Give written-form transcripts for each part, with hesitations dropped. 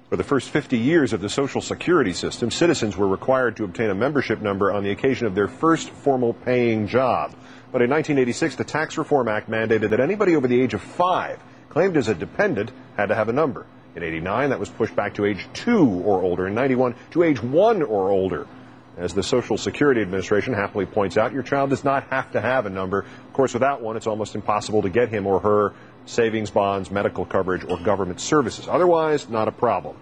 For the first 50 years of the Social Security system, citizens were required to obtain a membership number on the occasion of their first formal paying job. But in 1986, the Tax Reform Act mandated that anybody over the age of 5 claimed as a dependent had to have a number. In 89, that was pushed back to age 2 or older. In 91, to age 1 or older. As the Social Security Administration happily points out, your child does not have to have a number. Of course, without one, it's almost impossible to get him or her savings bonds, medical coverage, or government services. Otherwise, not a problem.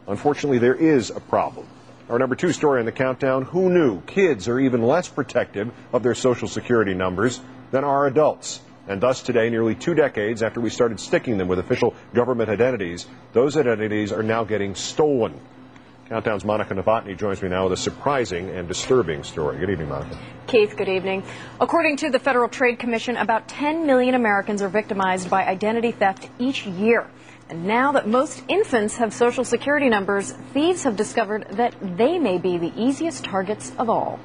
Unfortunately, there is a problem. Our number 2 story on the countdown: who knew kids are even less protective of their Social Security numbers than are adults? And thus today, nearly 2 decades after we started sticking them with official government identities, those identities are now getting stolen. Countdown's Monica Novotny joins me now with a surprising and disturbing story. Good evening, Monica. Keith, good evening. According to the Federal Trade Commission, about 10 million Americans are victimized by identity theft each year. And now that most infants have Social Security numbers, thieves have discovered that they may be the easiest targets of all.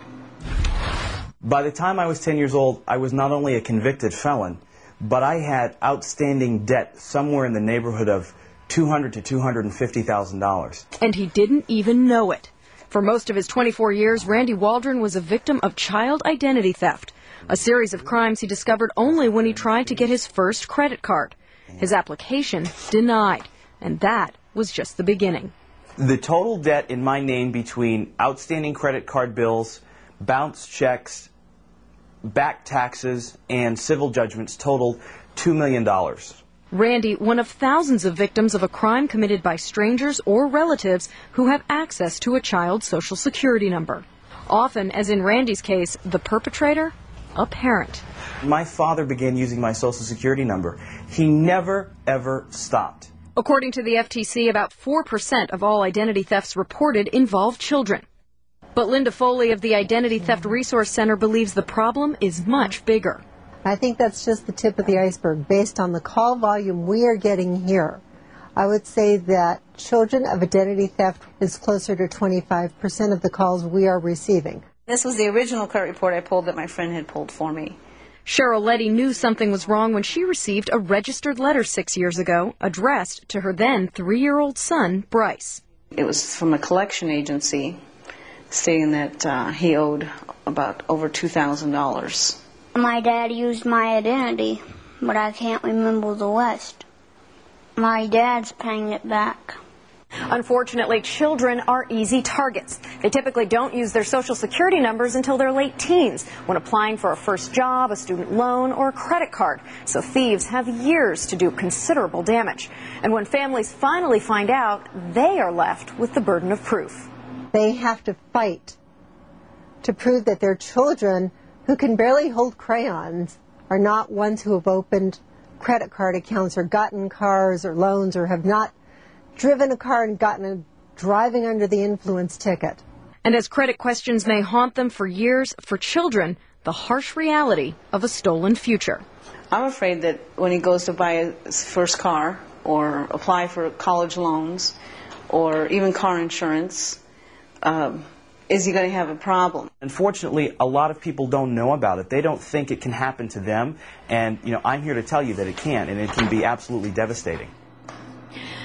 By the time I was 10 years old, I was not only a convicted felon, but I had outstanding debt somewhere in the neighborhood of $200,000 to $250,000. And he didn't even know it. For most of his 24 years, Randy Waldron was a victim of child identity theft, a series of crimes he discovered only when he tried to get his first credit card. His application denied, and that was just the beginning. The total debt in my name between outstanding credit card bills, bounced checks, back taxes, and civil judgments totaled $2 million. Randy, one of thousands of victims of a crime committed by strangers or relatives who have access to a child's Social Security number. Often, as in Randy's case, the perpetrator, a parent. My father began using my Social Security number. He never, ever stopped. According to the FTC, about 4% of all identity thefts reported involve children. But Linda Foley of the Identity Theft Resource Center believes the problem is much bigger. I think that's just the tip of the iceberg. Based on the call volume we are getting here, I would say that children of identity theft is closer to 25% of the calls we are receiving. This was the original credit report I pulled that my friend had pulled for me. Cheryl Letty knew something was wrong when she received a registered letter 6 years ago addressed to her then 3-year-old son, Bryce. It was from a collection agency stating that he owed about over $2,000. My dad used my identity, but I can't remember the rest. My dad's paying it back. Unfortunately, children are easy targets. They typically don't use their Social Security numbers until their late teens, when applying for a first job, a student loan, or a credit card. So thieves have years to do considerable damage. And when families finally find out, they are left with the burden of proof. They have to fight to prove that their children, who can barely hold crayons, are not ones who have opened credit card accounts or gotten cars or loans or have not driven a car and gotten a driving under the influence ticket. And as credit questions may haunt them for years, for children, the harsh reality of a stolen future. I'm afraid that when he goes to buy his first car or apply for college loans or even car insurance, is he going to have a problem? Unfortunately, a lot of people don't know about it. They don't think it can happen to them. And, I'm here to tell you that it can, and it can be absolutely devastating.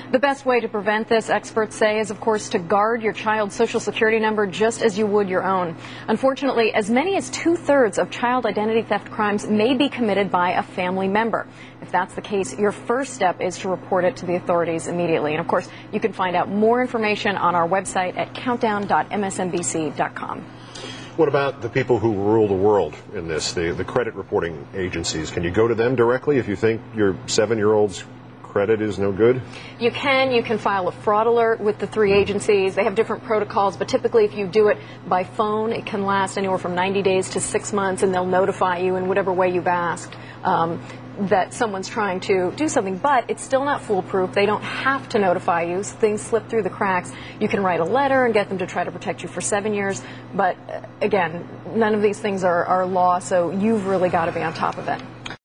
The best way to prevent this, experts say, is, of course, to guard your child's Social Security number just as you would your own. Unfortunately, as many as 2/3 of child identity theft crimes may be committed by a family member. If that's the case, your first step is to report it to the authorities immediately. And, of course, you can find out more information on our website at countdown.msnbc.com. What about the people who rule the world in this, the credit reporting agencies? Can you go to them directly if you think your 7-year-old's credit is no good? You can file a fraud alert with the 3 agencies. They have different protocols, but typically if you do it by phone, it can last anywhere from 90 days to 6 months, and they'll notify you in whatever way you've asked that someone's trying to do something. But it's still not foolproof. They don't have to notify you. Things slip through the cracks. You can write a letter and get them to try to protect you for 7 years. But again, none of these things are law, so you've really got to be on top of it.